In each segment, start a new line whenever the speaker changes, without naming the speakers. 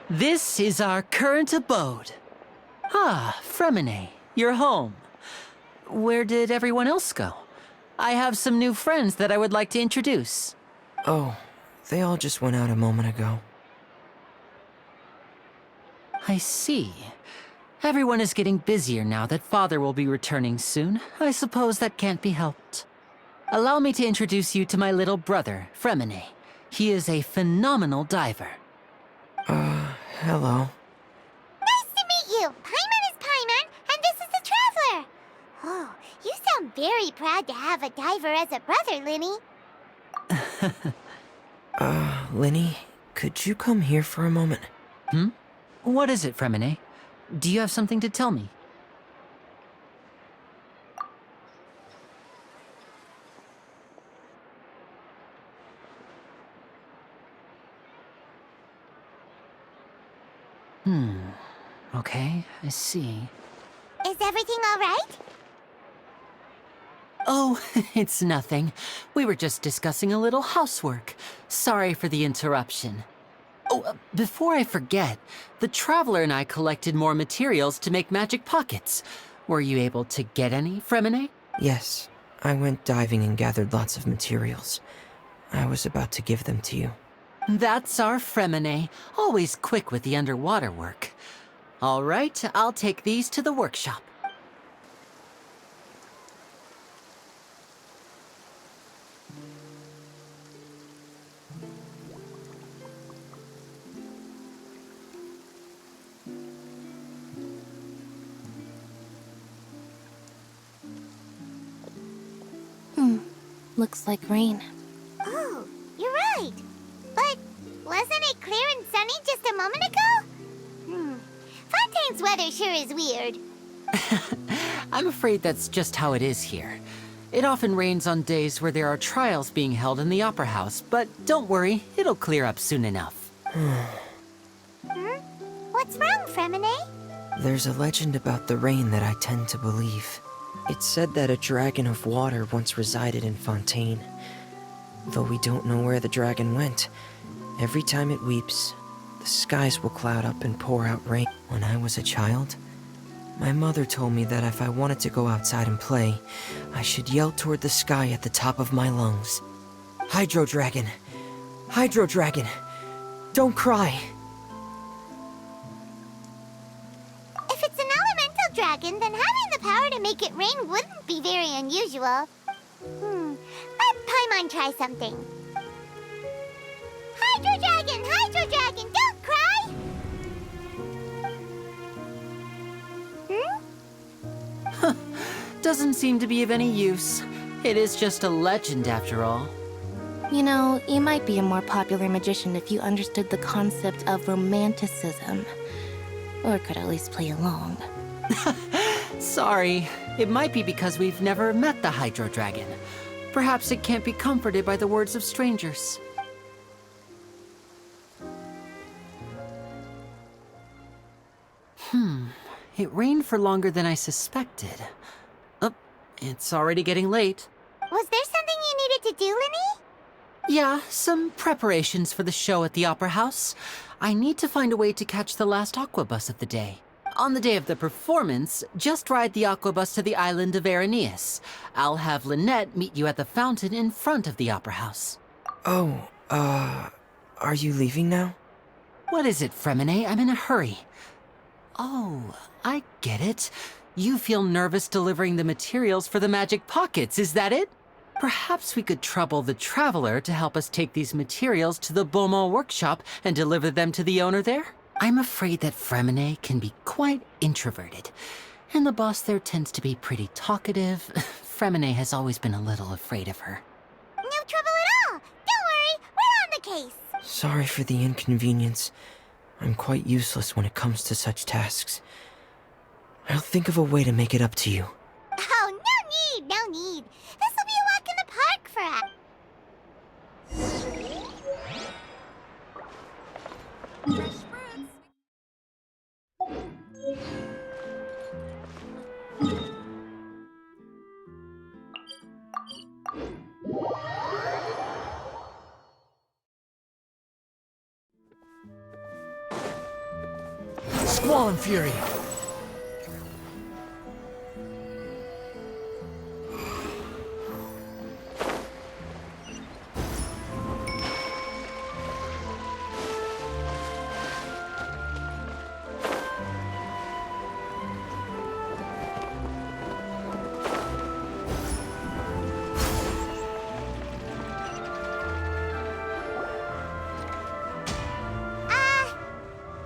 This is our current abode. Ah, Fremine, you're home. Where did everyone else go? I have some new friends that I would like to introduce.
Oh, they all just went out a moment ago.
I see. Everyone is getting busier now that Father will be returning soon. I suppose that can't be helped. Allow me to introduce you to my little brother, Fremine. He is a phenomenal diver.
Hello.
Nice to meet you! Paimon is Paimon, and this is the Traveler! Oh, you sound very proud to have a diver as a brother, Linny.
Linny, could you come here for a moment?
What is it, Fremine? Do you have something to tell me? Okay, I see.
Is everything all right?
Oh, it's nothing. We were just discussing a little housework. Sorry for the interruption. Oh, before I forget, the Traveler and I collected more materials to make magic pockets. Were you able to get any, Fremine?
Yes, I went diving and gathered lots of materials. I was about to give them to you.
That's our Fremine, always quick with the underwater work. All right, I'll take these to the workshop.
Looks like rain.
Oh, you're right. But wasn't it clear and sunny just a moment ago? Fontaine's weather sure is weird.
I'm afraid that's just how it is here. It often rains on days where there are trials being held in the Opera House, but don't worry, it'll clear up soon enough.
What's wrong, Fremine?
There's a legend about the rain that I tend to believe. It's said that a dragon of water once resided in Fontaine. Though we don't know where the dragon went, every time it weeps, the skies will cloud up and pour out rain. When I was a child, my mother told me that if I wanted to go outside and play, I should yell toward the sky at the top of my lungs. Hydro Dragon! Hydro Dragon! Don't cry!
If it's an elemental dragon, then having the power to make it rain wouldn't be very unusual. Let Paimon try something. Hydro Dragon, don't cry!
Doesn't seem to be of any use. It is just a legend after all.
You know, you might be a more popular magician if you understood the concept of romanticism. Or could at least play along.
Sorry, it might be because we've never met the Hydro Dragon. Perhaps it can't be comforted by the words of strangers. It rained for longer than I suspected. Oh, it's already getting late.
Was there something you needed to do, Linny?
Yeah, some preparations for the show at the Opera House. I need to find a way to catch the last aqua bus of the day. On the day of the performance, just ride the aqua bus to the island of Araneus. I'll have Lynette meet you at the fountain in front of the Opera House.
Oh, are you leaving now?
What is it, Fremine? I'm in a hurry. Oh, I get it. You feel nervous delivering the materials for the magic pockets, is that it? Perhaps we could trouble the Traveler to help us take these materials to the Beaumont workshop and deliver them to the owner there? I'm afraid that Fremine can be quite introverted, and the boss there tends to be pretty talkative. Fremine has always been a little afraid of her.
No trouble at all. Don't worry, we're on the case.
Sorry for the inconvenience. I'm quite useless when it comes to such tasks. I'll think of a way to make it up to you.
Oh, no need. This will be a walk in the park for us.
fallen fury.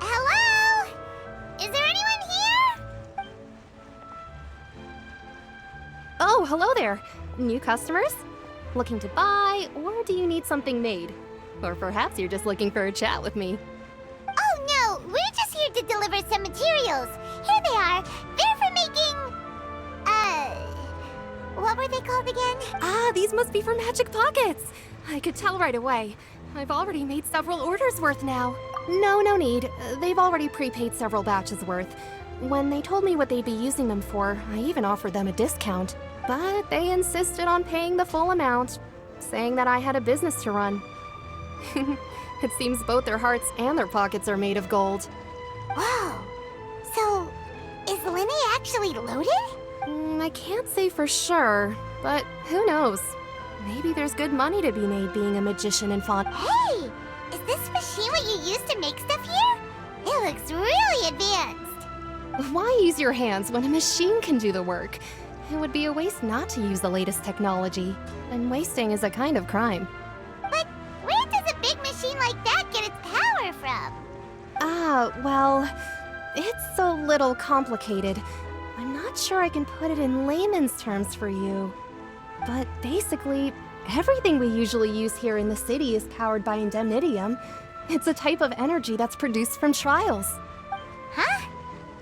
Hello? Is there anyone here?
Oh, hello there. New customers? Looking to buy, or do you need something made? Or perhaps you're just looking for a chat with me.
Oh no, we're just here to deliver some materials. Here they are. They're for making... what were they called again?
Ah, these must be for Magic Pockets. I could tell right away. I've already made several orders worth now. No need. They've already prepaid several batches worth. When they told me what they'd be using them for, I even offered them a discount. But they insisted on paying the full amount, saying that I had a business to run. It seems both their hearts and their pockets are made of gold.
Whoa. So, is Linny actually loaded?
I can't say for sure, but who knows? Maybe there's good money to be made being a magician in Font.
Hey! Is this machine what you use to make stuff here? It looks really advanced.
Why use your hands when a machine can do the work? It would be a waste not to use the latest technology, and wasting is a kind of crime.
But where does a big machine like that get its power from?
Well, it's a little complicated. I'm not sure I can put it in layman's terms for you. But basically, everything we usually use here in the city is powered by indemnitium. It's a type of energy that's produced from trials.
Huh?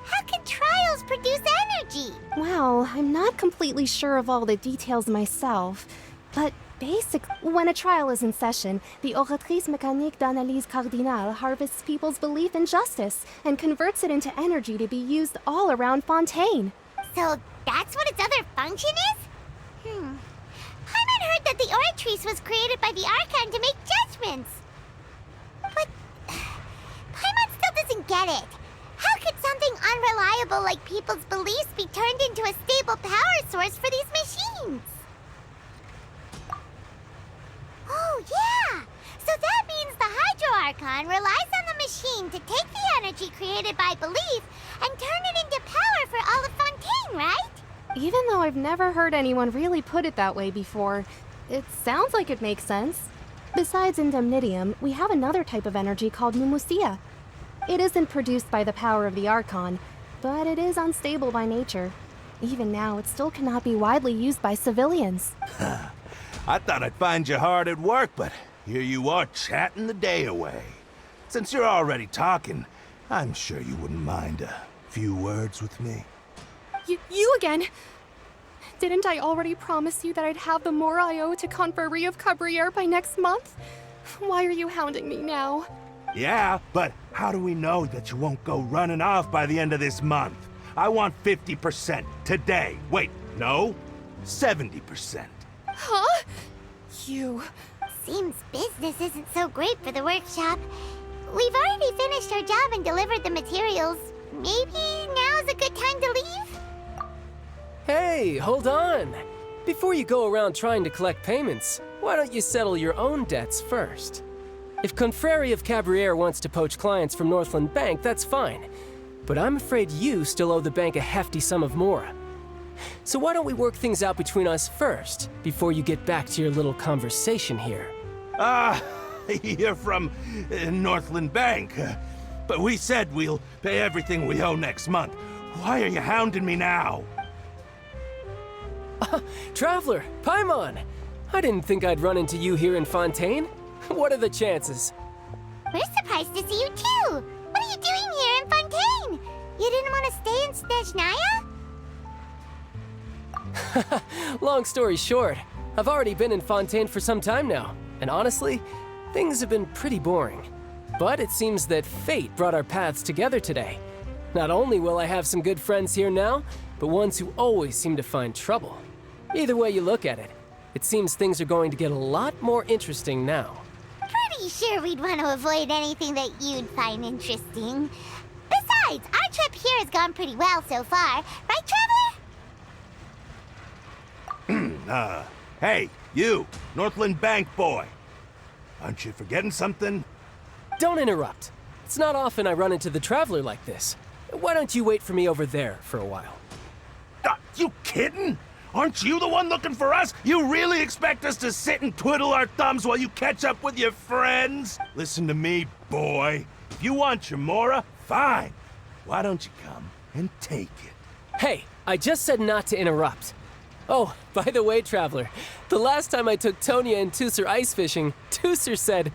How can trials produce energy?
Well, I'm not completely sure of all the details myself, but when a trial is in session, the Oratrice Mécanique d'Analyse Cardinale harvests people's belief in justice and converts it into energy to be used all around Fontaine.
So that's what its other function is? Paimon heard that the Oratrice was created by the Archon to make judgments. But Paimon still doesn't get it. How could something unreliable like people's beliefs be turned into a stable power source for these machines? Oh, yeah! So that means the Hydro Archon relies on the machine to take the energy created by belief and turn it into power for all of Fontaine, right?
Even though I've never heard anyone really put it that way before, it sounds like it makes sense. Besides indemnitium, we have another type of energy called mumusia. It isn't produced by the power of the Archon, but it is unstable by nature. Even now, it still cannot be widely used by civilians.
I thought I'd find you hard at work, but here you are chatting the day away. Since you're already talking, I'm sure you wouldn't mind a few words with me.
You again? Didn't I already promise you that I'd have the more I owe to Confrérie of Cabriere by next month? Why are you hounding me now?
Yeah, but how do we know that you won't go running off by the end of this month? I want 50% today. Wait, no, 70%.
Huh? You...
Seems business isn't so great for the workshop. We've already finished our job and delivered the materials. Maybe now's a good time to leave?
Hey, hold on. Before you go around trying to collect payments, why don't you settle your own debts first? If Confrérie of Cabriere wants to poach clients from Northland Bank, that's fine. But I'm afraid you still owe the bank a hefty sum of mora. So why don't we work things out between us first, before you get back to your little conversation here?
You're from Northland Bank. But we said we'll pay everything we owe next month. Why are you hounding me now?
Traveler, Paimon! I didn't think I'd run into you here in Fontaine. What are the chances?
We're surprised to see you too! What are you doing here in Fontaine? You didn't want to stay in Snezhnaya?
Long story short, I've already been in Fontaine for some time now, and honestly, things have been pretty boring. But it seems that fate brought our paths together today. Not only will I have some good friends here now, but ones who always seem to find trouble. Either way you look at it, it seems things are going to get a lot more interesting now.
Pretty sure we'd want to avoid anything that you'd find interesting. Besides, our trip here has gone pretty well so far. Right, Traveler?
Hey, you, Northland Bank boy. Aren't you forgetting something?
Don't interrupt. It's not often I run into the Traveler like this. Why don't you wait for me over there for a while?
You kidding? Aren't you the one looking for us? You really expect us to sit and twiddle our thumbs while you catch up with your friends? Listen to me, boy. If you want your Mora, fine. Why don't you come and take it?
Hey, I just said not to interrupt. Oh, by the way, Traveler, the last time I took Tonya and Tusser ice fishing, Tusser said,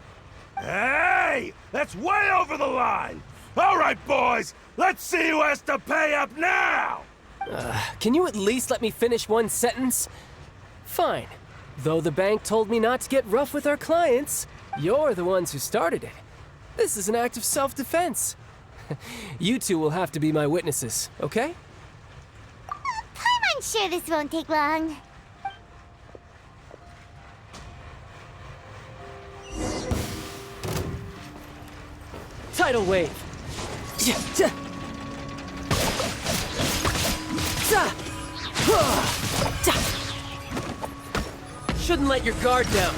Hey! That's way over the line! All right, boys, let's see who has to pay up now!
Can you at least let me finish one sentence? Fine. Though the bank told me not to get rough with our clients, you're the ones who started it. This is an act of self-defense. You two will have to be my witnesses, okay?
I'm sure this won't take long.
Tidal wave. Shouldn't let your guard down.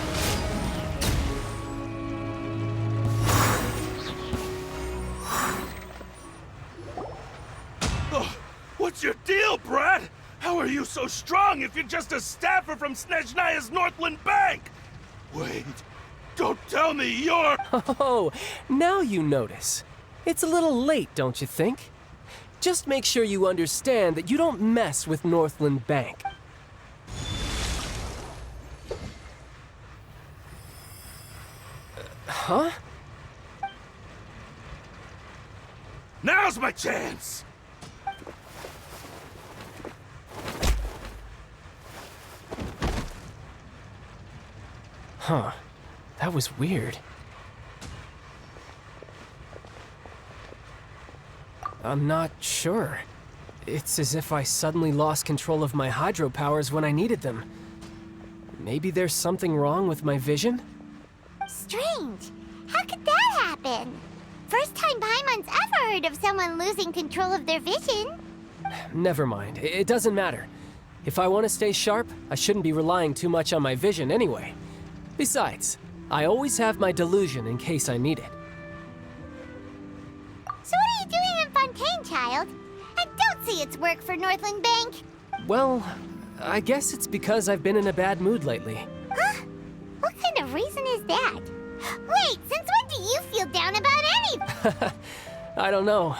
What's your deal, Brad? How are you so strong if you're just a staffer from Snezhnaya's Northland Bank? Wait, don't tell me you're...
Oh, now you notice. It's a little late, don't you think? Just make sure you understand that you don't mess with Northland Bank. Huh?
Now's my chance!
Huh. That was weird. I'm not sure. It's as if I suddenly lost control of my hydro powers when I needed them. Maybe there's something wrong with my vision?
Strange. How could that happen? First time Paimon's ever heard of someone losing control of their vision.
Never mind. It doesn't matter. If I want to stay sharp, I shouldn't be relying too much on my vision anyway. Besides, I always have my delusion in case I need it.
So what are you doing in Fontaine, child? And don't say it's work for Northland Bank.
Well, I guess it's because I've been in a bad mood lately.
Huh? What kind of reason is that? Wait, since when do you feel down about anything?
I don't know.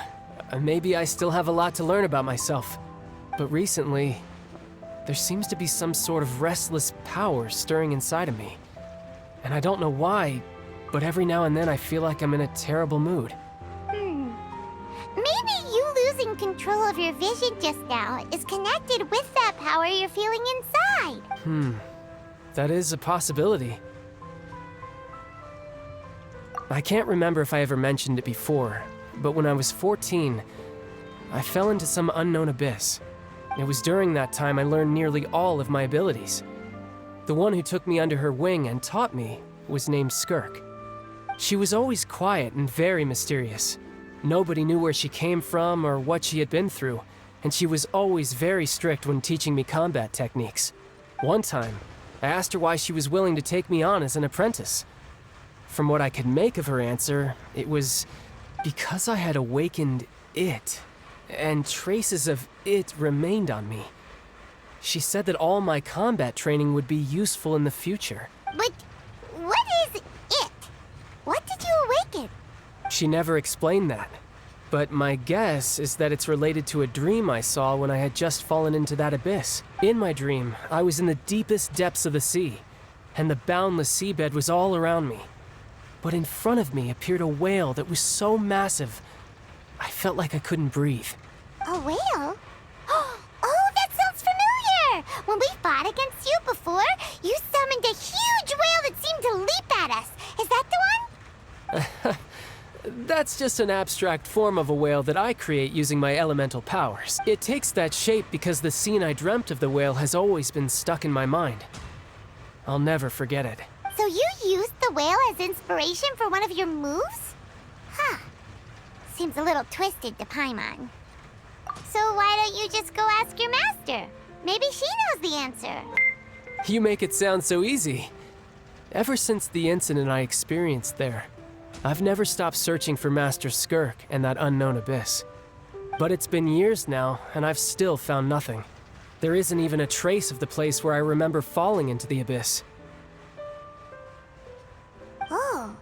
Maybe I still have a lot to learn about myself. But recently, there seems to be some sort of restless power stirring inside of me. And I don't know why, but every now and then I feel like I'm in a terrible mood.
Maybe you losing control of your vision just now is connected with that power you're feeling inside.
That is a possibility. I can't remember if I ever mentioned it before, but when I was 14, I fell into some unknown abyss. It was during that time I learned nearly all of my abilities. The one who took me under her wing and taught me was named Skirk. She was always quiet and very mysterious. Nobody knew where she came from or what she had been through, and she was always very strict when teaching me combat techniques. One time, I asked her why she was willing to take me on as an apprentice. From what I could make of her answer, it was because I had awakened it, and traces of it remained on me. She said that all my combat training would be useful in the future.
But what is it? What did you awaken?
She never explained that. But my guess is that it's related to a dream I saw when I had just fallen into that abyss. In my dream, I was in the deepest depths of the sea, and the boundless seabed was all around me. But in front of me appeared a whale that was so massive, I felt like I couldn't breathe.
A whale? Oh, that sounds familiar! When we fought against you before, you summoned a huge whale that seemed to leap at us. Is that the one?
That's just an abstract form of a whale that I create using my elemental powers. It takes that shape because the scene I dreamt of the whale has always been stuck in my mind. I'll never forget it.
So you used the whale as inspiration for one of your moves? Huh. seems a little twisted to Paimon. So why don't you just go ask your master? Maybe she knows the answer.
You make it sound so easy. Ever since the incident I experienced there, I've never stopped searching for Master Skirk and that unknown abyss. But it's been years now, and I've still found nothing. There isn't even a trace of the place where I remember falling into the abyss.
Oh,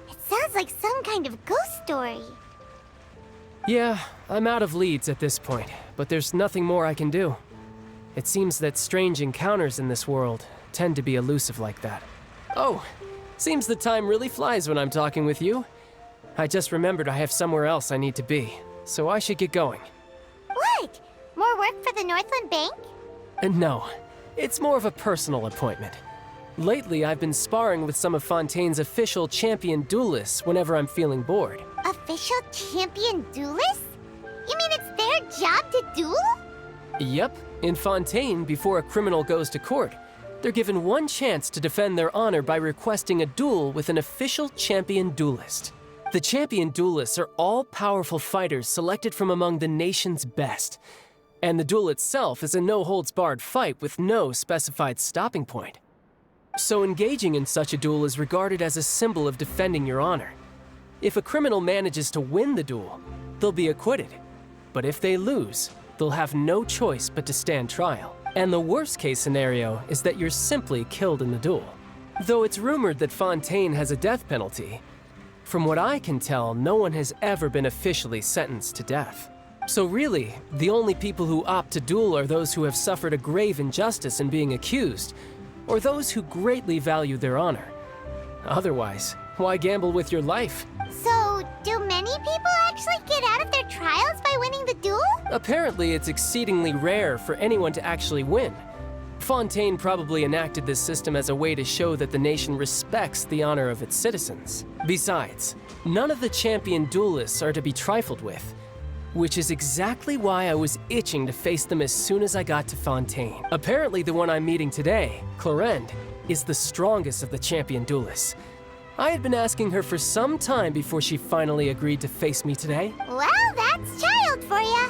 it sounds like some kind of ghost story.
Yeah, I'm out of leads at this point, but there's nothing more I can do. It seems that strange encounters in this world tend to be elusive like that. Oh, seems the time really flies when I'm talking with you. I just remembered I have somewhere else I need to be, so I should get going.
What? More work for the Northland Bank?
No, it's more of a personal appointment. Lately, I've been sparring with some of Fontaine's official champion duelists whenever I'm feeling bored.
Official champion duelists? You mean it's their job to duel?
Yep, in Fontaine, before a criminal goes to court, they're given one chance to defend their honor by requesting a duel with an official champion duelist. The champion duelists are all-powerful fighters selected from among the nation's best. And the duel itself is a no-holds-barred fight with no specified stopping point. So engaging in such a duel is regarded as a symbol of defending your honor. If a criminal manages to win the duel, they'll be acquitted. But if they lose, they'll have no choice but to stand trial. And the worst-case scenario is that you're simply killed in the duel. Though it's rumored that Fontaine has a death penalty, from what I can tell, no one has ever been officially sentenced to death. So really, the only people who opt to duel are those who have suffered a grave injustice in being accused, or those who greatly value their honor. Otherwise, why gamble with your life?
So, do many people actually get out of their trials by winning the duel?
Apparently, it's exceedingly rare for anyone to actually win. Fontaine probably enacted this system as a way to show that the nation respects the honor of its citizens. Besides, none of the champion duelists are to be trifled with, which is exactly why I was itching to face them as soon as I got to Fontaine. Apparently, the one I'm meeting today, Clorinde, is the strongest of the champion duelists. I had been asking her for some time before she finally agreed to face me today.
Well, that's child for ya.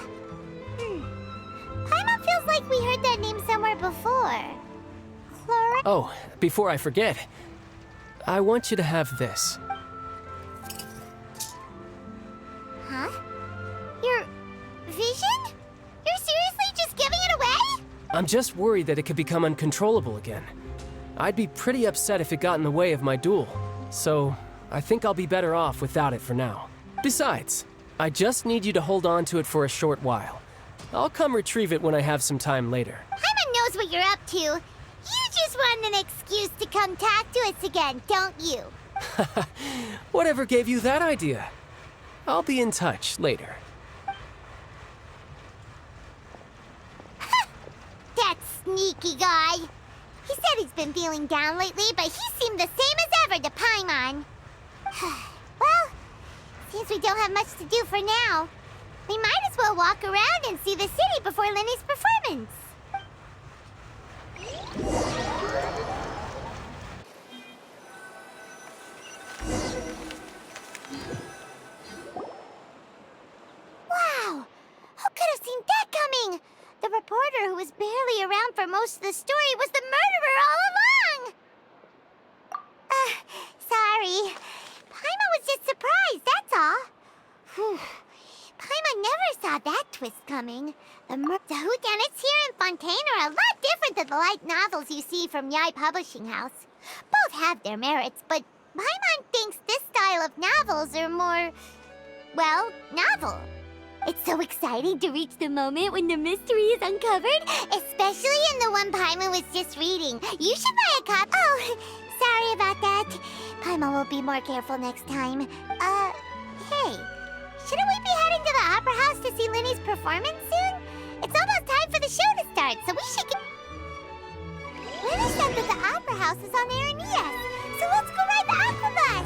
Paimon feels like we heard that name somewhere before. Chlorine?
Oh, before I forget, I want you to have this.
Huh? Your vision? You're seriously just giving it away?
I'm just worried that it could become uncontrollable again. I'd be pretty upset if it got in the way of my duel, so I think I'll be better off without it for now. Besides, I just need you to hold on to it for a short while. I'll come retrieve it when I have some time later.
Paimon knows what you're up to. You just want an excuse to come talk to us again, don't you?
Whatever gave you that idea? I'll be in touch later.
That sneaky guy. He said he's been feeling down lately, but he seemed the same as ever to Paimon. Well, seems we don't have much to do for now. We might as well walk around and see the city before Lenny's performance. Wow! Who could have seen that coming? The reporter who was barely around for most of the story was the murderer all along! Sorry. Paimon was just surprised, that's all. Whew. Paimon never saw that twist coming. The whodunits here in Fontaine are a lot different than the light novels you see from Yai Publishing House. Both have their merits, but Paimon thinks this style of novels are more, well, novel. It's so exciting to reach the moment when the mystery is uncovered, especially in the one Paimon was just reading. You should buy a copy. Oh, sorry about that. Paimon will be more careful next time. Hey, shouldn't we be heading to the Opera House to see Lenny's performance soon? It's almost time for the show to start, so we should get... Lenny said that the Opera House is on Aeneas, so let's go ride the Aqua Bus!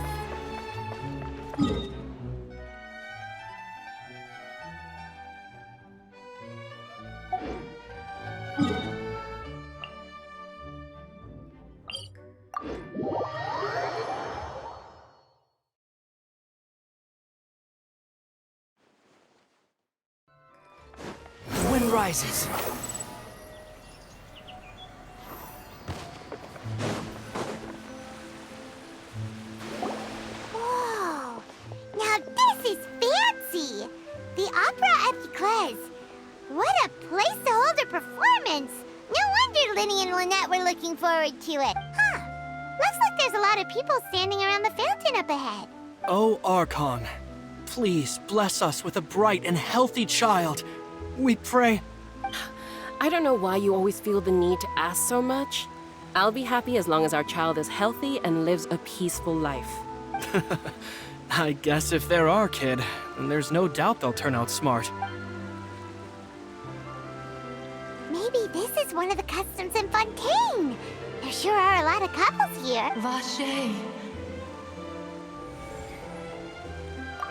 prizes.
Whoa! Now this is fancy! The Opera at Eclairs. What a place to hold a performance! No wonder Linny and Lynette were looking forward to it. Huh. Looks like there's a lot of people standing around the fountain up ahead.
Oh, Archon, please bless us with a bright and healthy child. We pray.
I don't know why you always feel the need to ask so much. I'll be happy as long as our child is healthy and lives a peaceful life.
I guess if they're our kid, then there's no doubt they'll turn out smart.
Maybe this is one of the customs in Fontaine. There sure are a lot of couples here.
Vache.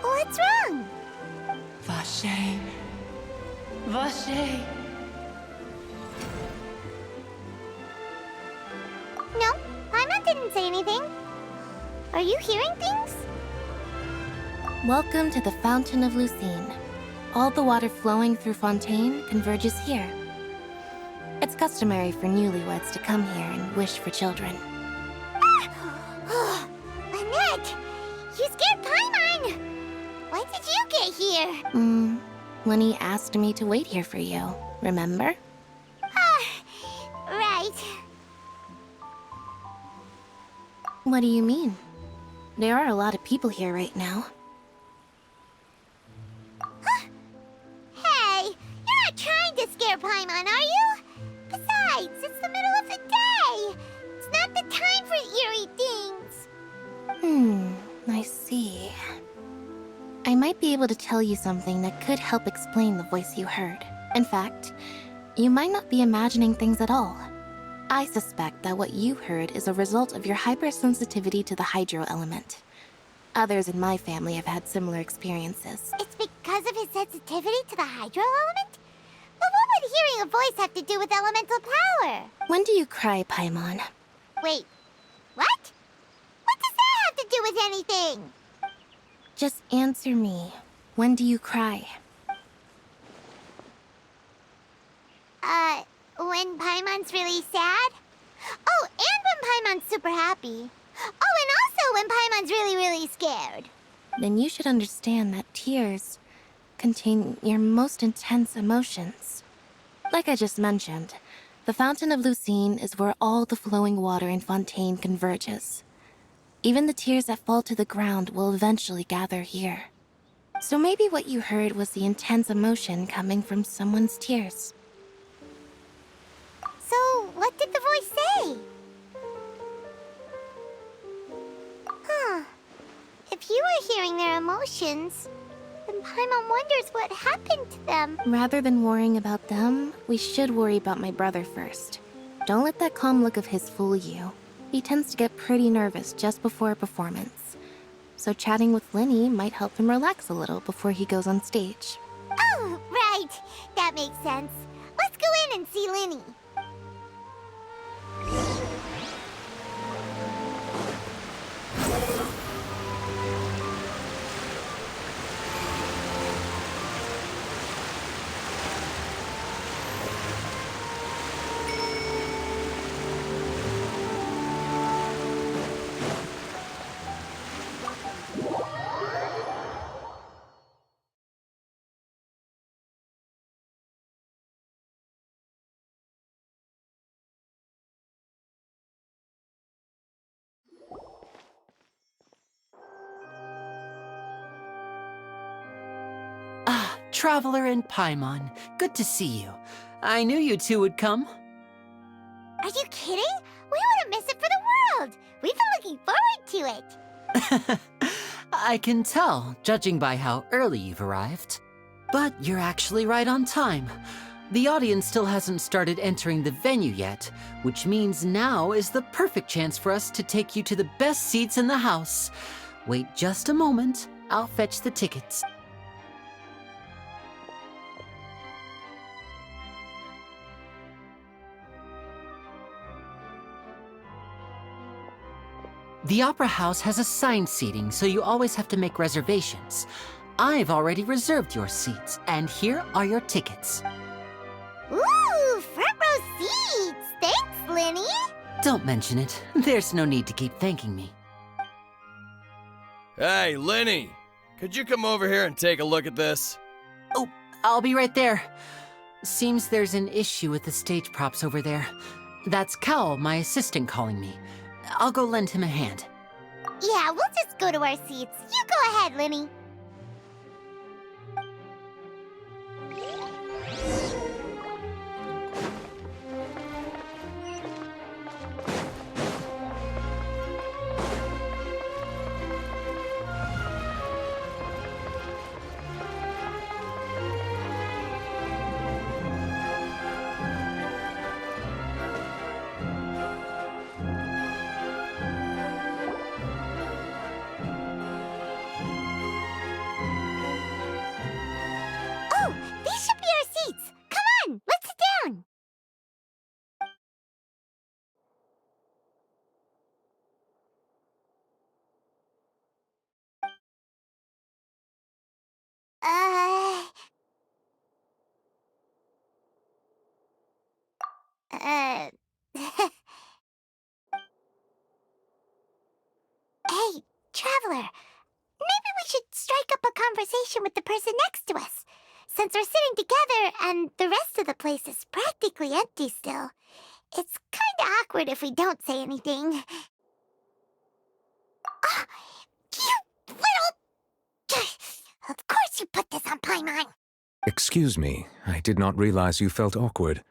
What's wrong?
Vache. Vache.
No, Paimon didn't say anything. Are you hearing things?
Welcome to the Fountain of Lucine. All the water flowing through Fontaine converges here. It's customary for newlyweds to come here and wish for children.
Ah! Lynette! You scared Paimon! When did you get here?
Lenny asked me to wait here for you, remember?
Right.
What do you mean? There are a lot of people here right now.
Hey, you're not trying to scare Paimon, are you? Besides, it's the middle of the day. It's not the time for eerie things.
I see. I might be able to tell you something that could help explain the voice you heard. In fact, you might not be imagining things at all. I suspect that what you heard is a result of your hypersensitivity to the hydro element. Others in my family have had similar experiences.
It's because of his sensitivity to the hydro element? But what would hearing a voice have to do with elemental power?
When do you cry, Paimon?
Wait, what? What does that have to do with anything?
Just answer me. When do you cry?
When Paimon's really sad? Oh, and when Paimon's super happy. Oh, and also when Paimon's really, really scared.
Then you should understand that tears contain your most intense emotions. Like I just mentioned, the Fountain of Lucine is where all the flowing water in Fontaine converges. Even the tears that fall to the ground will eventually gather here. So maybe what you heard was the intense emotion coming from someone's tears.
So, what did the voice say? Huh. If you were hearing their emotions, then Paimon wonders what happened to them.
Rather than worrying about them, we should worry about my brother first. Don't let that calm look of his fool you. He tends to get pretty nervous just before a performance. So chatting with Linny might help him relax a little before he goes on stage.
Oh, right. That makes sense. Let's go in and see Linny.
Traveler and Paimon, good to see you. I knew you two would come.
Are you kidding? We wouldn't miss it for the world. We've been looking forward to it.
I can tell, judging by how early you've arrived. But you're actually right on time. The audience still hasn't started entering the venue yet, which means now is the perfect chance for us to take you to the best seats in the house. Wait just a moment. I'll fetch the tickets. The Opera House has assigned seating, so you always have to make reservations. I've already reserved your seats, and here are your tickets.
Linny?
Don't mention it. There's no need to keep thanking me.
Hey, Lenny! Could you come over here and take a look at this?
Oh, I'll be right there. Seems there's an issue with the stage props over there. That's Cal, my assistant, calling me. I'll go lend him a hand.
Yeah, we'll just go to our seats. You go ahead, Linny. Oh, these should be our seats. Come on, let's sit down. Uh... Uh... Hey, Traveler. Maybe we should strike up a conversation with the person next to us. Since we're sitting together and the rest of the place is practically empty still, it's kinda awkward if we don't say anything. Ah, you little... Of course you put this on Paimon.
Excuse me, I did not realize you felt awkward.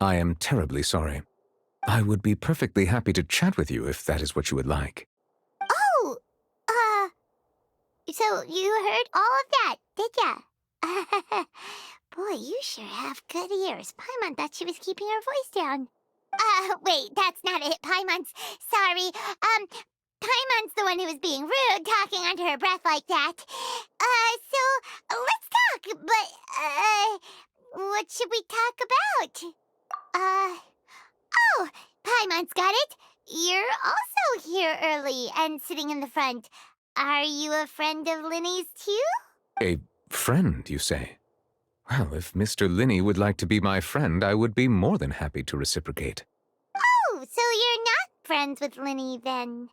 I am terribly sorry. I would be perfectly happy to chat with you if that is what you would like.
Oh, so you heard all of that, did ya? Boy, you sure have good ears. Paimon thought she was keeping her voice down. Wait, that's not it. Paimon's sorry. Paimon's the one who was being rude, talking under her breath like that. So let's talk, but, what should we talk about? Oh, Paimon's got it. You're also here early and sitting in the front. Are you a friend of Linny's too?
A friend, you say? Well, if Mr. Linny would like to be my friend, I would be more than happy to reciprocate.
Oh, so you're not friends with Linny then?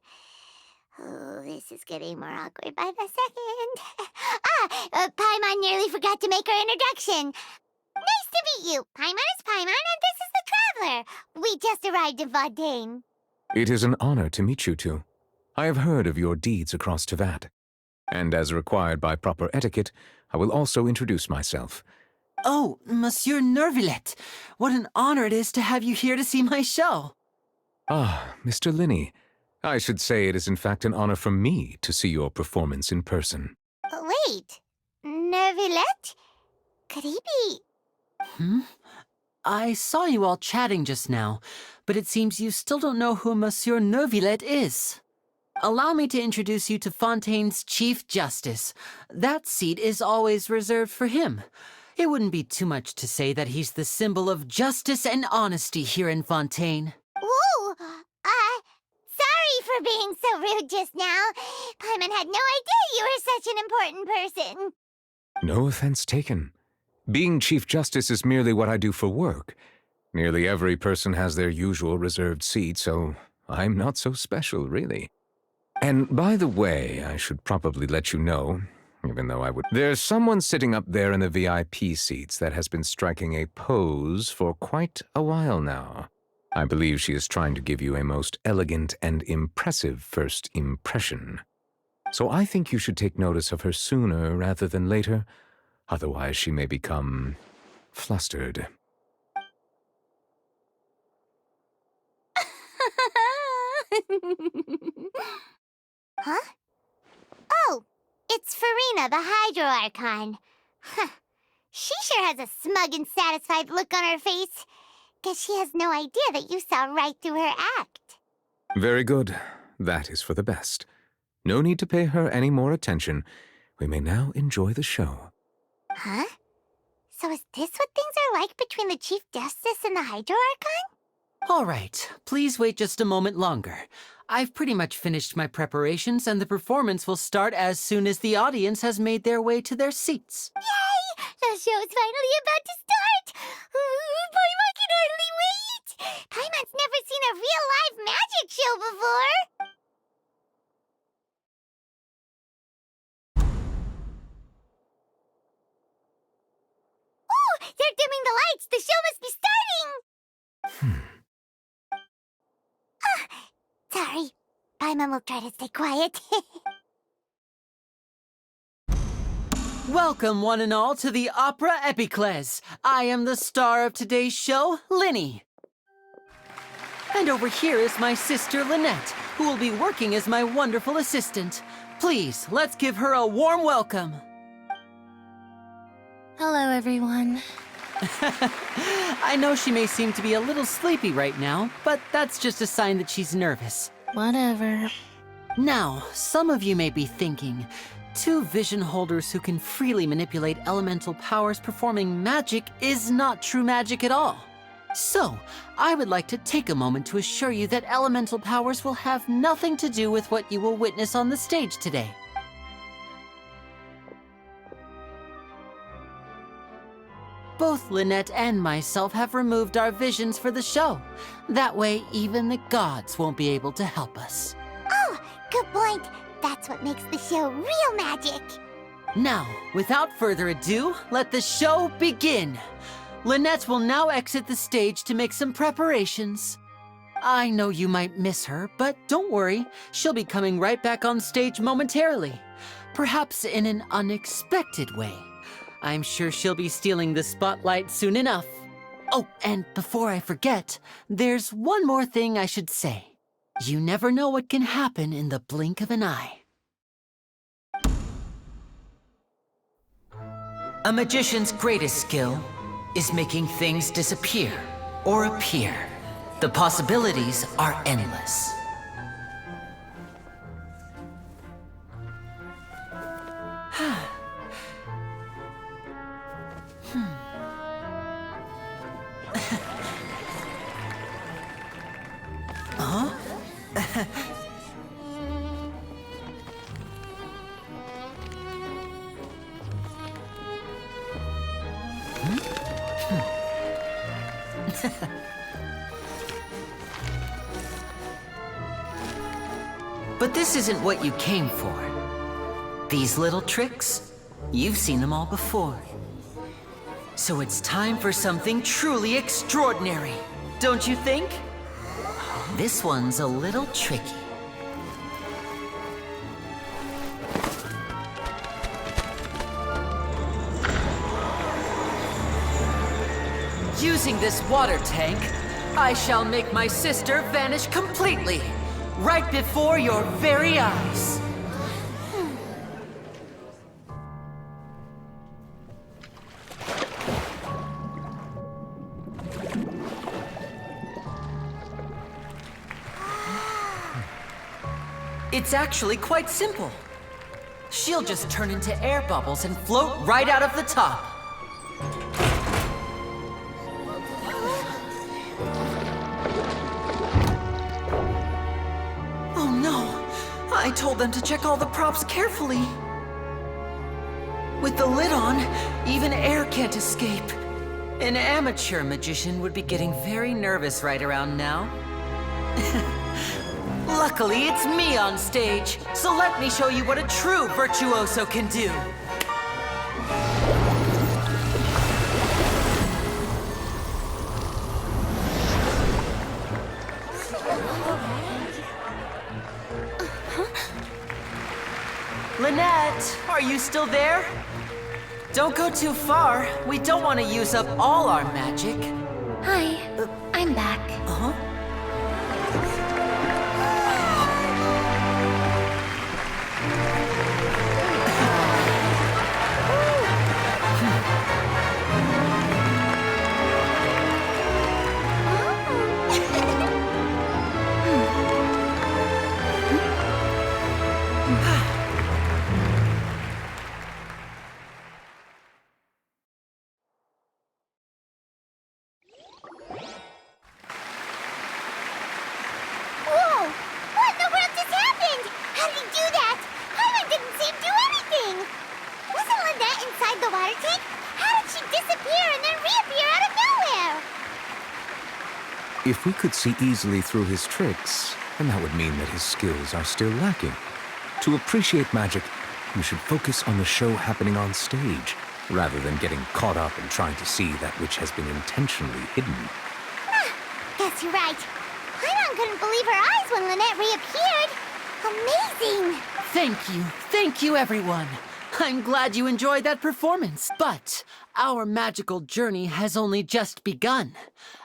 Oh, this is getting more awkward by the second. Paimon nearly forgot to make her introduction. Nice to meet you. Paimon is Paimon, and this is the Traveler. We just arrived in Fontaine.
It is an honor to meet you two. I have heard of your deeds across Tevat. And as required by proper etiquette, I will also introduce myself.
Oh, Monsieur Nervillet, what an honor it is to have you here to see my show.
Ah, Mr. Linny. I should say it is in fact an honor for me to see your performance in person.
Wait, Nervillet? Could he be...
I saw you all chatting just now, but it seems you still don't know who Monsieur Nervillet is. Allow me to introduce you to Fontaine's Chief Justice. That seat is always reserved for him. It wouldn't be too much to say that he's the symbol of justice and honesty here in Fontaine.
Whoa! Sorry for being so rude just now. Paimon had no idea you were such an important person.
No offense taken. Being Chief Justice is merely what I do for work. Nearly every person has their usual reserved seat, so I'm not so special, really. And by the way, I should probably let you know, even though I would... There's someone sitting up there in the VIP seats that has been striking a pose for quite a while now. I believe she is trying to give you a most elegant and impressive first impression. So I think you should take notice of her sooner rather than later. Otherwise, she may become flustered.
Huh? Oh, it's Farina, the Hydro Archon. Huh. She sure has a smug and satisfied look on her face. Guess she has no idea that you saw right through her act.
Very good. That is for the best. No need to pay her any more attention. We may now enjoy the show.
Huh? So is this what things are like between the Chief Justice and the Hydro Archon?
All right, please wait just a moment longer. I've pretty much finished my preparations, and the performance will start as soon as the audience has made their way to their seats.
Yay! The show's finally about to start! Paimon can hardly wait! Paimon's never seen a a real live magic show before. Ooh, they're dimming the lights. The show must be starting. Sorry. Paimon will try to stay quiet.
Welcome, one and all, to the Opera Epiclese. I am the star of today's show, Linny. And over here is my sister, Lynette, who will be working as my wonderful assistant. Please, let's give her a warm welcome.
Hello, everyone.
I know she may seem to be a little sleepy right now, but that's just a sign that she's nervous.
Whatever.
Now, some of you may be thinking, two vision holders who can freely manipulate elemental powers performing magic is not true magic at all. So, I would like to take a moment to assure you that elemental powers will have nothing to do with what you will witness on the stage today. Both Lynette and myself have removed our visions for the show. That way, even the gods won't be able to help us.
Oh, good point. That's what makes the show real magic.
Now, without further ado, let the show begin. Lynette will now exit the stage to make some preparations. I know you might miss her, but don't worry. She'll be coming right back on stage momentarily. Perhaps in an unexpected way. I'm sure she'll be stealing the spotlight soon enough. Oh, and before I forget, there's one more thing I should say. You never know what can happen in the blink of an eye. A magician's greatest skill is making things disappear or appear. The possibilities are endless. Huh? But this isn't what you came for. These little tricks, you've seen them all before. So it's time for something truly extraordinary, don't you think? This one's a little tricky. Using this water tank, I shall make my sister vanish completely, right before your very eyes. It's actually quite simple. She'll just turn into air bubbles and float right out of the top. Oh no! I told them to check all the props carefully. With the lid on, even air can't escape. An amateur magician would be getting very nervous right around now. Luckily, it's me on stage, so let me show you what a true virtuoso can do. Lynette, are you still there? Don't go too far. We don't want to use up all our magic.
Hi, I'm back.
Uh-huh.
Whoa! What in the world just happened? How did he do that? Paimon didn't see him do anything. Wasn't Lynette inside the water tank? How did she disappear and then reappear out of nowhere?
If we could see easily through his tricks, then that would mean that his skills are still lacking. To appreciate magic, you should focus on the show happening on stage, rather than getting caught up in trying to see that which has been intentionally hidden.
Guess you're right. Paimon couldn't believe her eyes when Lynette reappeared. Amazing!
Thank you, everyone. I'm glad you enjoyed that performance. But our magical journey has only just begun.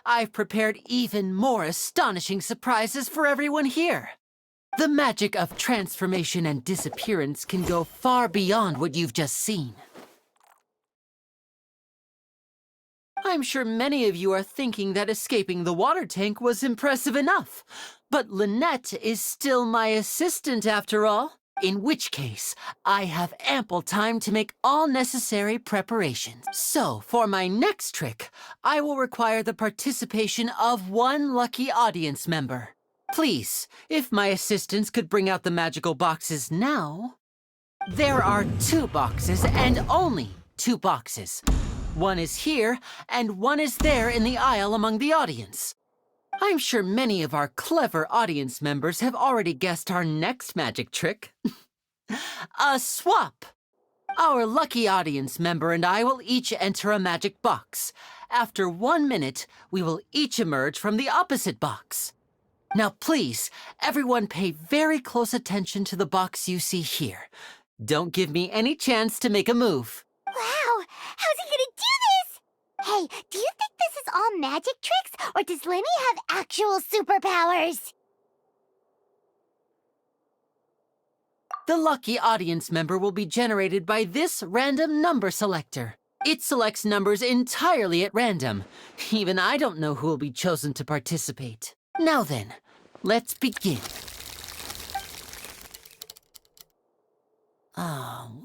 I've prepared even more astonishing surprises for everyone here. The magic of transformation and disappearance can go far beyond what you've just seen. I'm sure many of you are thinking that escaping the water tank was impressive enough. But Lynette is still my assistant after all. In which case, I have ample time to make all necessary preparations. So, for my next trick, I will require the participation of one lucky audience member. Please, if my assistants could bring out the magical boxes now. There are 2 boxes and only 2 boxes. One is here, and one is there in the aisle among the audience. I'm sure many of our clever audience members have already guessed our next magic trick. A swap! Our lucky audience member and I will each enter a magic box. After 1 minute, we will each emerge from the opposite box. Now please, everyone pay very close attention to the box you see here. Don't give me any chance to make a move.
Wow! How's he gonna do this? Hey, do you think this is all magic tricks, or does Lenny have actual superpowers?
The lucky audience member will be generated by this random number selector. It selects numbers entirely at random. Even I don't know who will be chosen to participate. Now then, let's begin.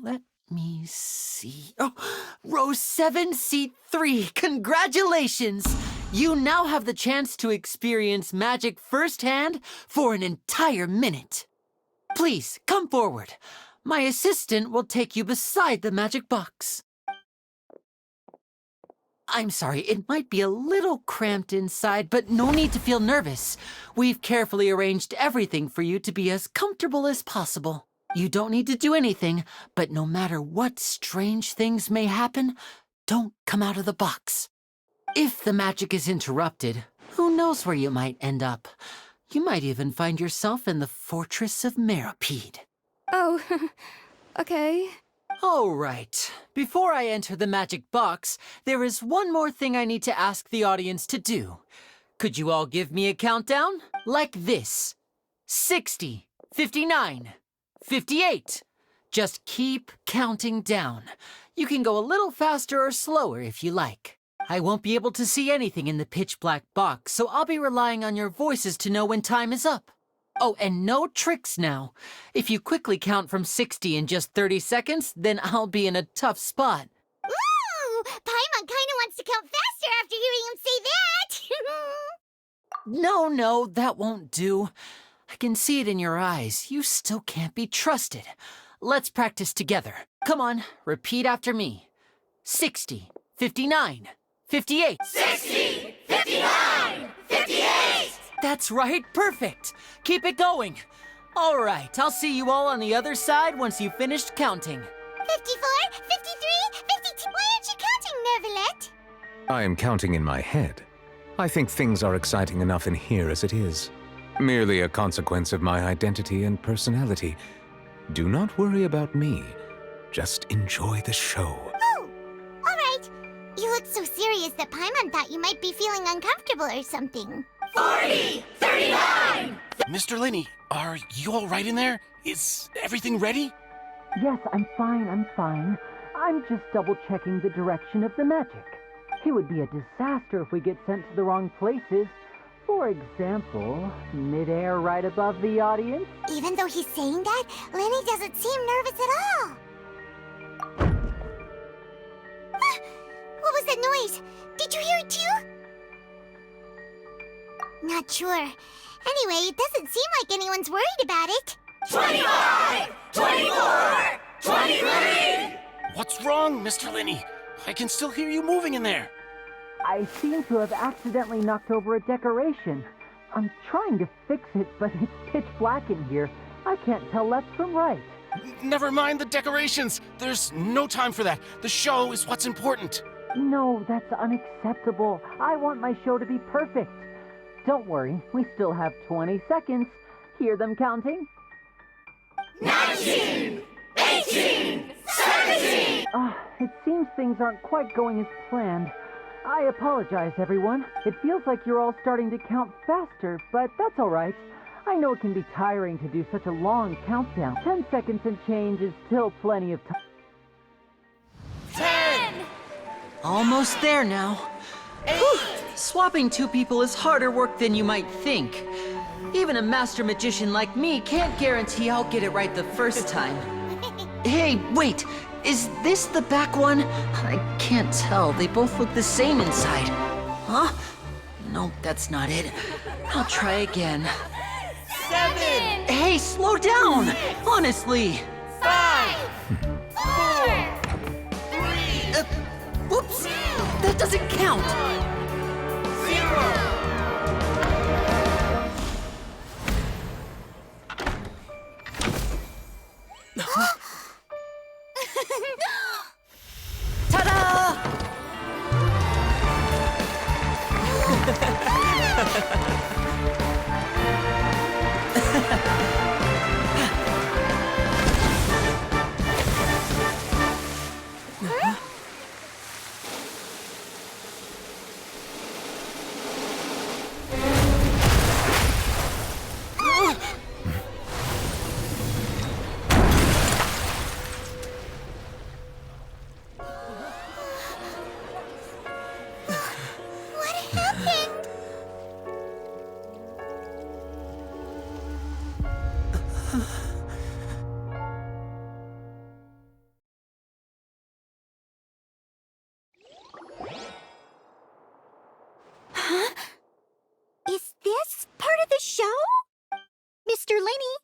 Let me see. Oh, row 7, seat 3. Congratulations! You now have the chance to experience magic firsthand for an entire minute. Please, come forward. My assistant will take you beside the magic box. I'm sorry, it might be a little cramped inside, but no need to feel nervous. We've carefully arranged everything for you to be as comfortable as possible. You don't need to do anything, but no matter what strange things may happen, don't come out of the box. If the magic is interrupted, who knows where you might end up? You might even find yourself in the Fortress of Meropide.
Oh, okay.
All right. Before I enter the magic box, there is one more thing I need to ask the audience to do. Could you all give me a countdown? Like this. 60, 59, 58. Just keep counting down. You can go a little faster or slower if you like. I won't be able to see anything in the pitch-black box, so I'll be relying on your voices to know when time is up. Oh, and no tricks now. If you quickly count from 60 in just 30 seconds, then I'll be in a tough spot.
Ooh! Paimon kinda wants to count faster after hearing him say that!
No, that won't do. I can see it in your eyes. You still can't be trusted. Let's practice together. Come on, repeat after me. 60, 59, 58.
60, 59, 58!
That's right, perfect. Keep it going. All right, I'll see you all on the other side once you've finished counting.
54, 53, 52. Why aren't you counting, Nervalet?
I am counting in my head. I think things are exciting enough in here as it is. Merely a consequence of my identity and personality. Do not worry about me. Just enjoy the show.
Oh, all right. You looked so serious that Paimon thought you might be feeling uncomfortable or something.
40, 39!
Mr. Linney, are you all right in there? Is everything ready?
Yes, I'm fine. I'm just double-checking the direction of the magic. It would be a disaster if we get sent to the wrong places. For example, midair right above the audience.
Even though he's saying that, Lenny doesn't seem nervous at all. What was that noise? Did you hear it too? Not sure. Anyway, it doesn't seem like anyone's worried about it.
25, 24, 23!
What's wrong, Mr. Linney? I can still hear you moving in there.
I seem to have accidentally knocked over a decoration. I'm trying to fix it, but it's pitch black in here. I can't tell left from right.
Never mind the decorations. There's no time for that. The show is what's important.
No, that's unacceptable. I want my show to be perfect. Don't worry, we still have 20 seconds. Hear them counting?
19, 18, 17.
It seems things aren't quite going as planned. I apologize, everyone. It feels like you're all starting to count faster, but that's all right. I know it can be tiring to do such a long countdown. 10 seconds and change is still plenty of time.
10,
Almost there now.
8.
Swapping two people is harder work than you might think. Even a master magician like me can't guarantee I'll get it right the first time. Hey, wait! Is this the back one? I can't tell. They both look the same inside. Huh? No, that's not it. I'll try again.
7,
Hey, slow down! Honestly!
5, 4, 3,
Whoops! That doesn't count!
0.
Ta-da!
What happened? Huh? Is this part of the show? Mr. Lenny,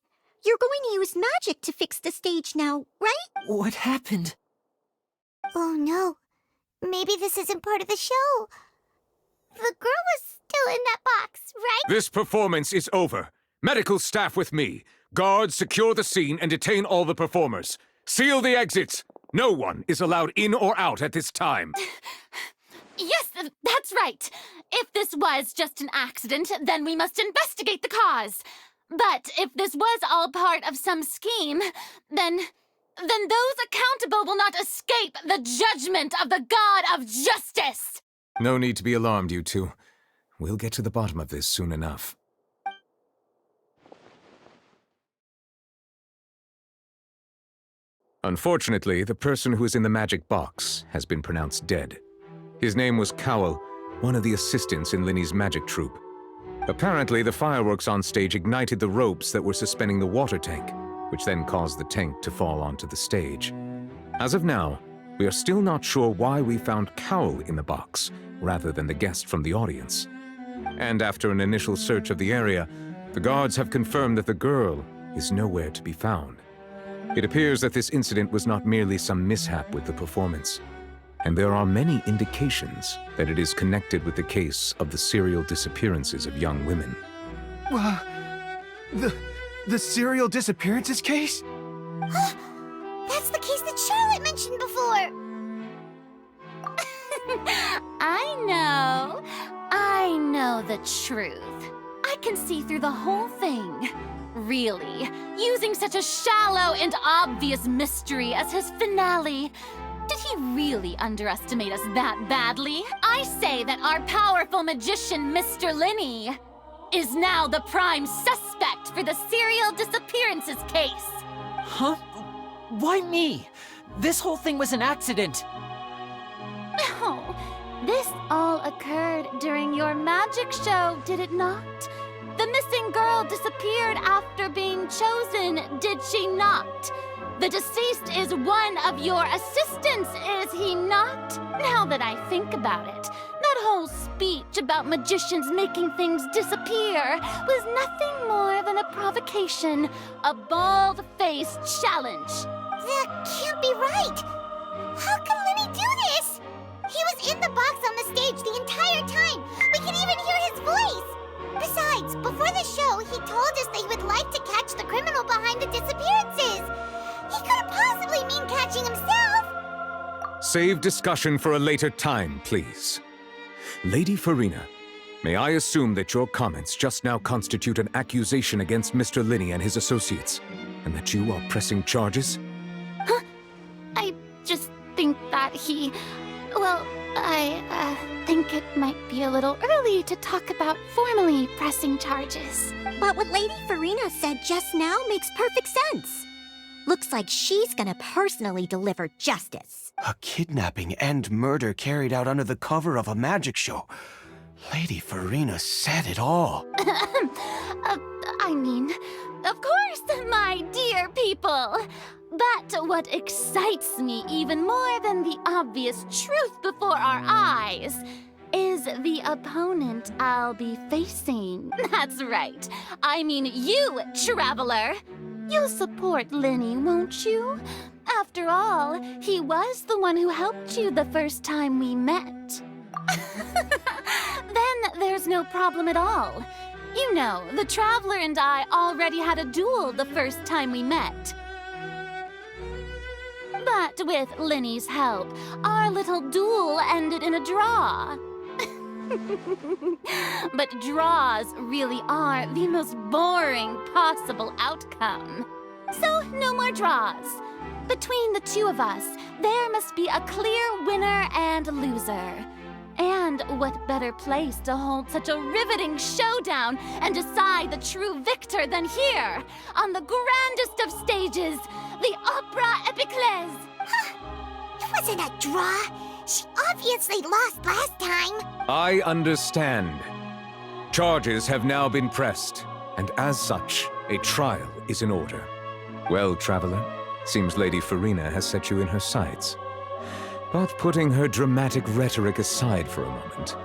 you're going to use magic to fix the stage now, right?
What happened?
Oh no. Maybe this isn't part of the show. The girl was still in that box, right?
This performance is over. Medical staff with me. Guards, secure the scene and detain all the performers. Seal the exits. No one is allowed in or out at this time.
Yes, that's right. If this was just an accident, then we must investigate the cause. But if this was all part of some scheme, then those accountable will not escape the judgment of the God of Justice.
No need to be alarmed, you two. We'll get to the bottom of this soon enough. Unfortunately, the person who is in the magic box has been pronounced dead. His name was Cowell, one of the assistants in Linny's magic troupe. Apparently, the fireworks on stage ignited the ropes that were suspending the water tank, which then caused the tank to fall onto the stage. As of now, we are still not sure why we found Cowell in the box, rather than the guest from the audience. And after an initial search of the area, the guards have confirmed that the girl is nowhere to be found. It appears that this incident was not merely some mishap with the performance, and there are many indications that it is connected with the case of the serial disappearances of young women.
The serial disappearances case?
That's the case that Charlotte mentioned before.
I know the truth. I can see through the whole thing. Really, using such a shallow and obvious mystery as his finale. Did he really underestimate us that badly? I say that our powerful magician, Mr. Linny, is now the prime suspect for the serial disappearances case.
Huh? Why me? This whole thing was an accident.
Oh, this all occurred during your magic show, did it not? The missing girl disappeared after being chosen, did she not? The deceased is one of your assistants, is he not? Now that I think about it, that whole speech about magicians making things disappear was nothing more than a provocation, a bald-faced challenge.
That can't be right. How can Lenny do this? He was in the box on the stage the entire time! We can even hear his voice! Besides, before the show, he told us that he would like to catch the criminal behind the disappearances! He couldn't possibly mean catching himself!
Save discussion for a later time, please. Lady Farina, may I assume that your comments just now constitute an accusation against Mr. Linney and his associates, and that you are pressing charges?
Huh? I just think that he... Well, I think it might be a little early to talk about formally pressing charges.
But what Lady Farina said just now makes perfect sense. Looks like she's gonna personally deliver justice.
A kidnapping and murder carried out under the cover of a magic show. Lady Farina said it all.
I mean, of course, my dear people. But what excites me even more than the obvious truth before our eyes is the opponent I'll be facing. That's right. I mean you, Traveler. You'll support Linney, won't you? After all, he was the one who helped you the first time we met. Then there's no problem at all. You know, the Traveler and I already had a duel the first time we met. But with Linney's help, our little duel ended in a draw. But draws really are the most boring possible outcome. So no more draws. Between the two of us, there must be a clear winner and loser. And what better place to hold such a riveting showdown and decide the true victor than here, on the grandest of stages, the Opera Epiclese!
It wasn't a draw. She obviously lost last time.
I understand. Charges have now been pressed, and as such, a trial is in order. Well, Traveler, seems Lady Farina has set you in her sights. But putting her dramatic rhetoric aside for a moment,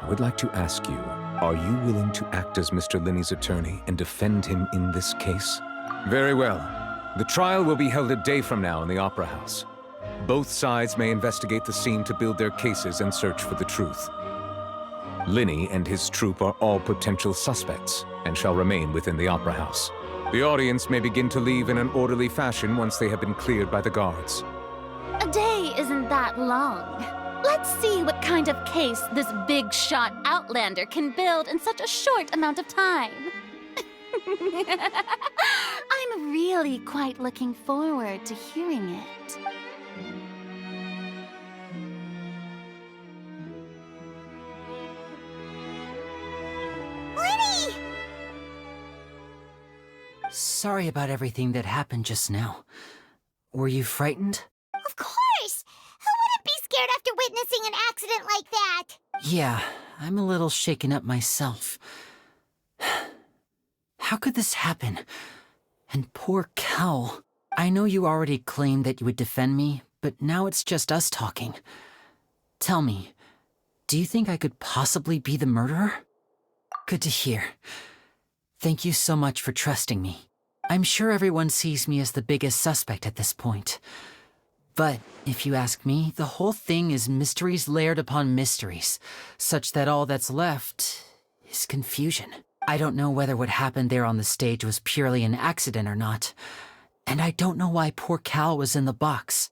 I would like to ask you, are you willing to act as Mr. Linney's attorney and defend him in this case? Very well. The trial will be held a day from now in the Opera House. Both sides may investigate the scene to build their cases and search for the truth. Linney and his troupe are all potential suspects and shall remain within the Opera House. The audience may begin to leave in an orderly fashion once they have been cleared by the guards.
A day isn't that long. Let's see what kind of case this big-shot Outlander can build in such a short amount of time. I'm really quite looking forward to hearing it.
Linney!
Sorry about everything that happened just now. Were you frightened?
Of course! Who wouldn't be scared after witnessing an accident like that?
Yeah, I'm a little shaken up myself. How could this happen? And poor Cal. I know you already claimed that you would defend me, but now it's just us talking. Tell me, do you think I could possibly be the murderer? Good to hear. Thank you so much for trusting me. I'm sure everyone sees me as the biggest suspect at this point. But if you ask me, the whole thing is mysteries layered upon mysteries, such that all that's left is confusion. I don't know whether what happened there on the stage was purely an accident or not, and I don't know why poor Cal was in the box.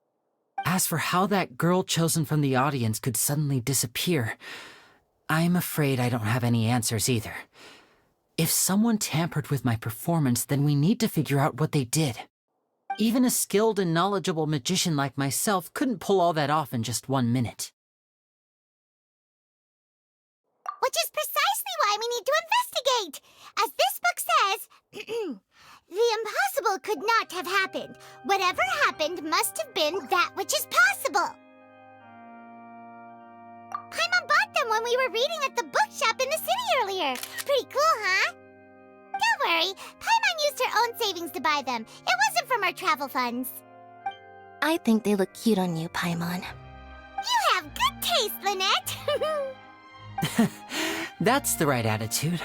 As for how that girl chosen from the audience could suddenly disappear, I'm afraid I don't have any answers either. If someone tampered with my performance, then we need to figure out what they did. Even a skilled and knowledgeable magician like myself couldn't pull all that off in just 1 minute.
Which is precisely why we need to investigate! As this book says, the impossible could not have happened. Whatever happened must have been that which is possible. Paimon bought them when we were reading at the bookshop in the city earlier. Pretty cool, huh? Don't worry, Paimon used her own savings to buy them. It wasn't from our travel funds.
I think they look cute on you, Paimon.
You have good taste, Lynette!
That's the right attitude.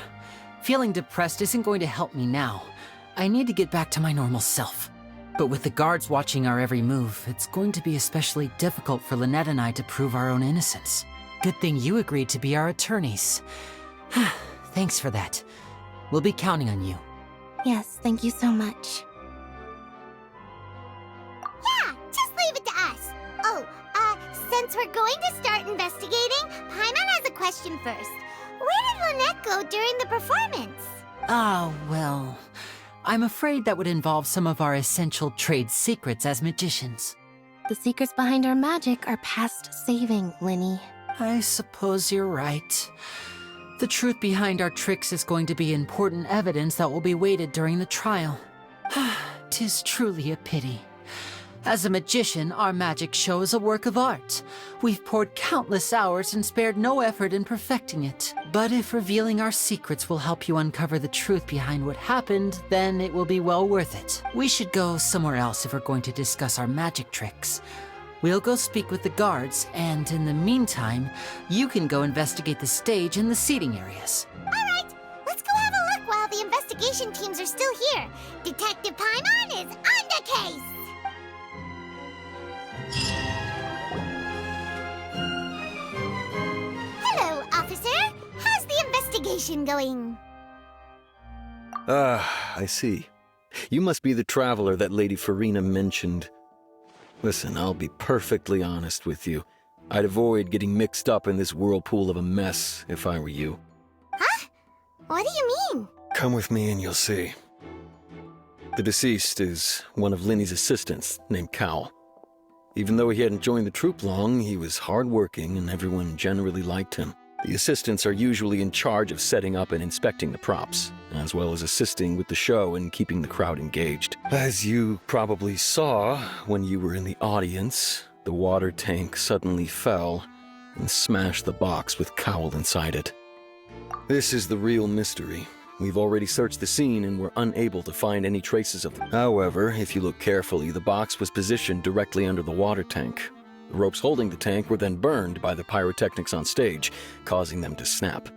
Feeling depressed isn't going to help me now. I need to get back to my normal self. But with the guards watching our every move, it's going to be especially difficult for Lynette and I to prove our own innocence. Good thing you agreed to be our attorneys. Thanks for that. We'll be counting on you.
Yes, thank you so much.
Yeah, just leave it to us. Oh, since we're going to start investigating, Paimon has a question first. Where did Lynette go during the performance?
Ah, well, I'm afraid that would involve some of our essential trade secrets as magicians.
The secrets behind our magic are past saving, Linny.
I suppose you're right. The truth behind our tricks is going to be important evidence that will be weighted during the trial. 'Tis truly a pity. As a magician, our magic show is a work of art. We've poured countless hours and spared no effort in perfecting it. But if revealing our secrets will help you uncover the truth behind what happened, then it will be well worth it. We should go somewhere else if we're going to discuss our magic tricks. We'll go speak with the guards, and in the meantime, you can go investigate the stage and the seating areas.
All right, let's go have a look while the investigation teams are still here. Detective Paimon is on the case! Hello, officer. How's the investigation going?
I see. You must be the traveler that Lady Farina mentioned. Listen, I'll be perfectly honest with you. I'd avoid getting mixed up in this whirlpool of a mess if I were you.
Huh? What do you mean?
Come with me and you'll see. The deceased is one of Linny's assistants named Cal. Even though he hadn't joined the troupe long, he was hardworking and everyone generally liked him. The assistants are usually in charge of setting up and inspecting the props, as well as assisting with the show and keeping the crowd engaged. As you probably saw when you were in the audience, the water tank suddenly fell and smashed the box with Cowl inside it. This is the real mystery. We've already searched the scene and were unable to find any traces of them. However, if you look carefully, the box was positioned directly under the water tank. The ropes holding the tank were then burned by the pyrotechnics on stage, causing them to snap.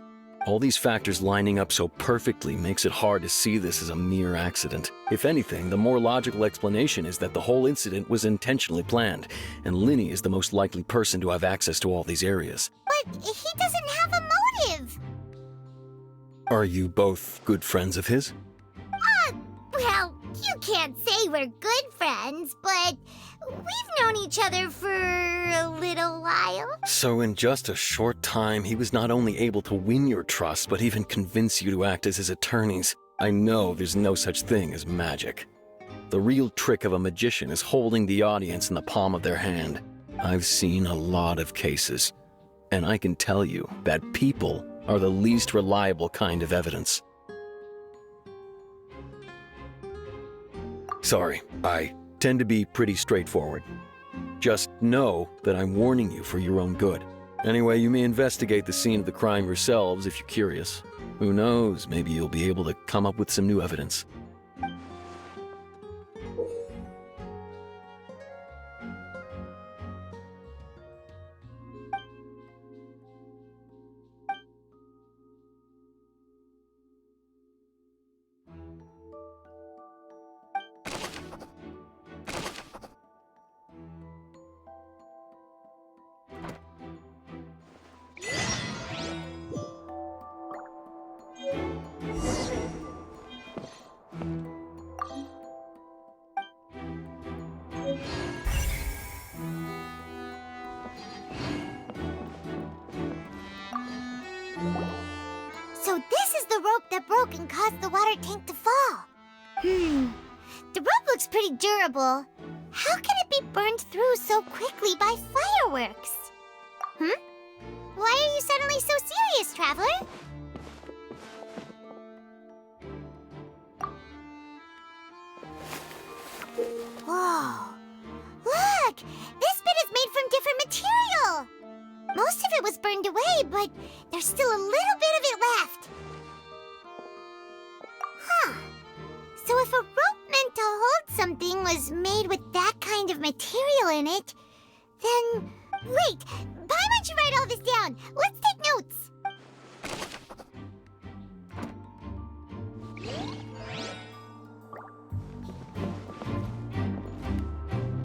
All these factors lining up so perfectly makes it hard to see this as a mere accident. If anything, the more logical explanation is that the whole incident was intentionally planned, and Linny is the most likely person to have access to all these areas.
But he doesn't have a motive!
Are you both good friends of his?
Well, you can't say we're good friends, but we've known each other for a little while.
So in just a short time, he was not only able to win your trust, but even convince you to act as his attorneys. I know there's no such thing as magic. The real trick of a magician is holding the audience in the palm of their hand. I've seen a lot of cases, and I can tell you that people are the least reliable kind of evidence. Sorry, I tend to be pretty straightforward. Just know that I'm warning you for your own good. Anyway, you may investigate the scene of the crime yourselves if you're curious. Who knows, maybe you'll be able to come up with some new evidence.
So this is the rope that broke and caused the water tank to fall. The rope looks pretty durable. How can it be burned through so quickly by fireworks? Why are you suddenly so serious, Traveler? Whoa. Look! This bit is made from different material! Most of it was burned away, but there's still a little bit of it left. Huh. So if a rope meant to hold something was made with that kind of material in it, then... Wait! Paimon should write all this down! Let's take notes!